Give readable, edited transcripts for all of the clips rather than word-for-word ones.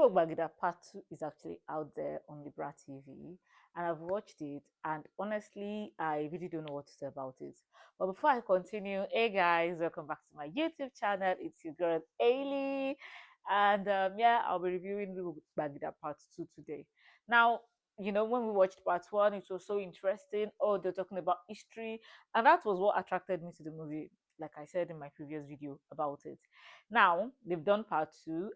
LUWO GBAGIDA Part 2 is actually out there on Libra TV, and I've watched it, and honestly, I really don't know what to say about it. But before I continue, hey guys, welcome back to my YouTube channel. It's your girl Ailey, and yeah, I'll be reviewing LUWO GBAGIDA Part 2 today. Now, when we watched Part 1, it was so interesting. Oh, they're talking about history, and that was what attracted me to the movie, like I said in my previous video about it. Now they've done part two.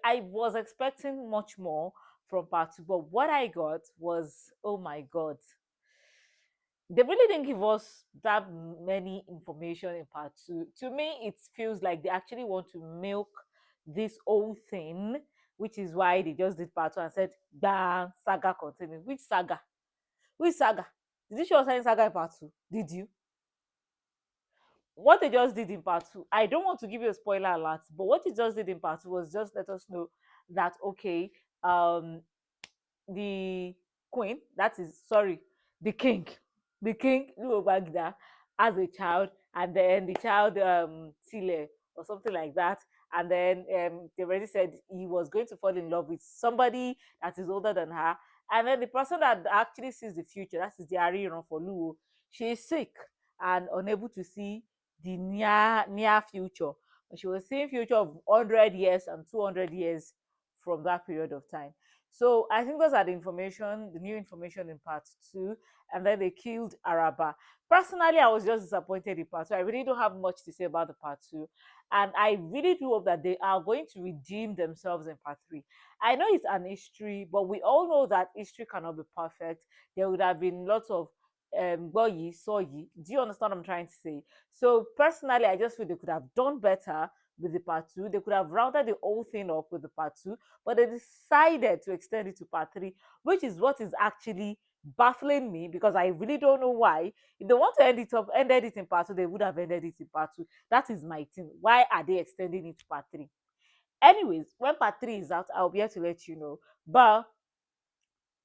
I was expecting much more from part two, but what I got was, oh my god, they really didn't give us that many information in part two. To me, it feels like they actually want to milk this whole thing, which is why they just did part two and said, "Bam, saga continues." Which saga? Which saga? Did you show us any saga in part two? Did you? What they just did in part two, I don't want to give you a spoiler alert, but what they just did in part two was just let us know that okay, um, the queen, that is sorry, the king, the king Luobagida as a child, and then the child Tile or something like that, and then they already said he was going to fall in love with somebody that is older than her, and then the person that actually sees the future, that is the Ariran for Luo, she is sick and unable to see the near future. But she was seeing future of 100 years and 200 years from that period of time. So I think those are the information, the new information in part two. And then they killed Araba. Personally, I was just disappointed in part two. I really don't have much to say about the part two. And I really do hope that they are going to redeem themselves in part three. I know it's an history, but we all know that history cannot be perfect. There would have been lots of boyi, soyi. Do you understand what I'm trying to say? So personally, I just feel they could have done better with the part two. They could have rounded the whole thing up with the part two, but they decided to extend it to part three, which is what is actually baffling me because I really don't know why. If they want to ended it in part two, they would have ended it in part two. That is my thing. Why are they extending it to part three? Anyways, when part three is out, I'll be here to let you know. But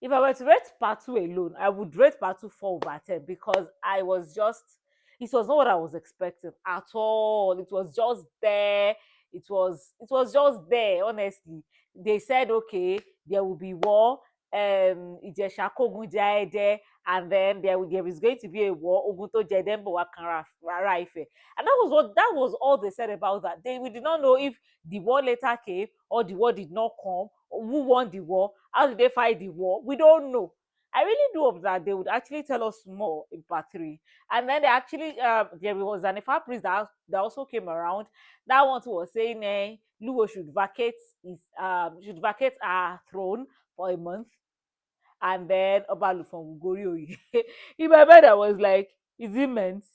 if I were to rate part two alone, I would rate part two 4/10 because it was not what I was expecting at all. It was just there. It was just there, honestly. They said, okay, there will be war. Ìjẹ̀ṣà kógun ja Ẹdẹ, and then there is going to be a war. Ogun tó jẹ Ẹdẹ ń bọ̀ wá kan Ara Ifẹ̀. And that was all they said about that. We did not know if the war later came or the war did not come. Who won the war? How did they fight the war? We don't know. I really do hope that they would actually tell us more in part three. And then they actually, there was an Ifa priest that also came around. That one too was saying, Luo should vacate our throne for a month, and then Obalufon will go Oyi. In my mind, I was like, is it meant?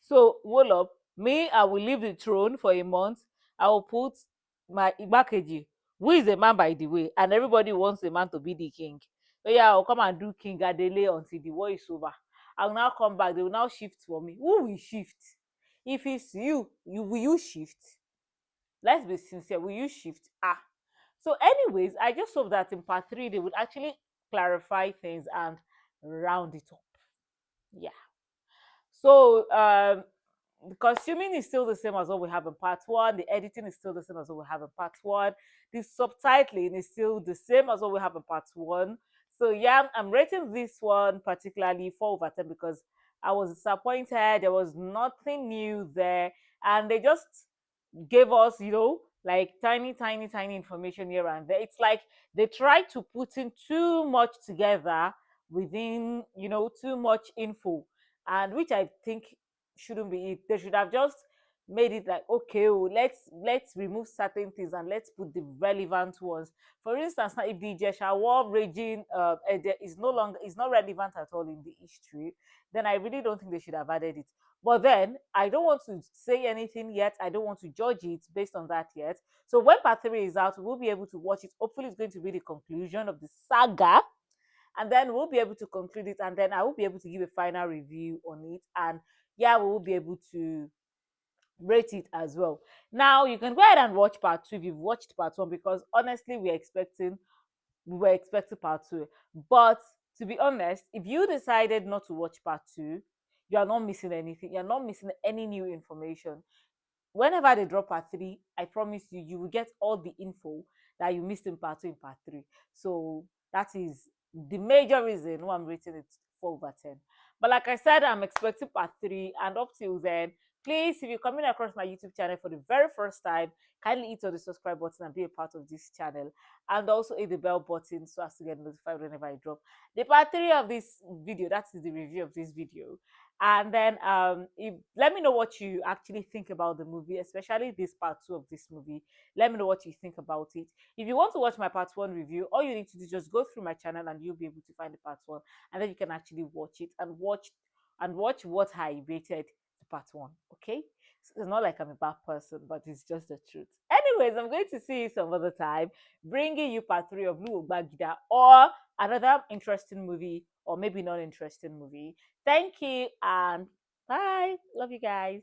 So, hold up. Me, I will leave the throne for a month. I will put my Igbakeji, who is a man by the way, and everybody wants a man to be the king. So yeah, I'll come and do King Adele until the war is over. I will now come back. They will now shift for me. Who will shift? If it's you will you shift? Let's be sincere. Will you shift? Ah. So, anyways, I just hope that in part three they would actually clarify things and round it up. Yeah. So the costuming is still the same as what we have in part one. The editing is still the same as what we have in part one. The subtitling is still the same as what we have in part one. So yeah, I'm rating this one particularly 4/10 because I was disappointed. There was nothing new there, and they just gave us, like tiny, tiny, tiny information here and there. It's like they tried to put in too much together within, too much info, and which I think shouldn't be it. They should have just made it like, okay, oh, let's remove certain things and let's put the relevant ones. For instance, now if the Jesha war raging is not relevant at all in the history, then I really don't think they should have added it. But then I don't want to say anything yet. I don't want to judge it based on that yet. So when part three is out, we'll be able to watch it. Hopefully, it's going to be the conclusion of the saga, and then we'll be able to conclude it, and then I will be able to give a final review on it, and yeah, we will be able to rate it as well. Now you can go ahead and watch part two if you've watched part one, because honestly we were expecting part two. But to be honest, if you decided not to watch part two, you are not missing anything. You're not missing any new information. Whenever they drop part three, I promise you, you will get all the info that you missed in part 2 in part 3. So that is the major reason why I'm rating it 4 over 10. But like I said, I'm expecting part 3, and up till then, please, if you're coming across my YouTube channel for the very first time, kindly hit on the subscribe button and be a part of this channel, and also hit the bell button so as to get notified whenever I drop the part 3 of this video. That is the review of this video. And then if let me know what you actually think about the movie, especially this part 2 of this movie. Let me know what you think about it. If you want to watch my part 1 review, all you need to do is just go through my channel and you'll be able to find the part 1, and then you can actually watch it and watch what I rated the part 1. Okay, so it's not like I'm a bad person, but it's just the truth. Anyways, I'm going to see you some other time, bringing you part 3 of LUWO GBAGIDA, or another interesting movie, or maybe not interesting movie. Thank you and bye. Love you guys.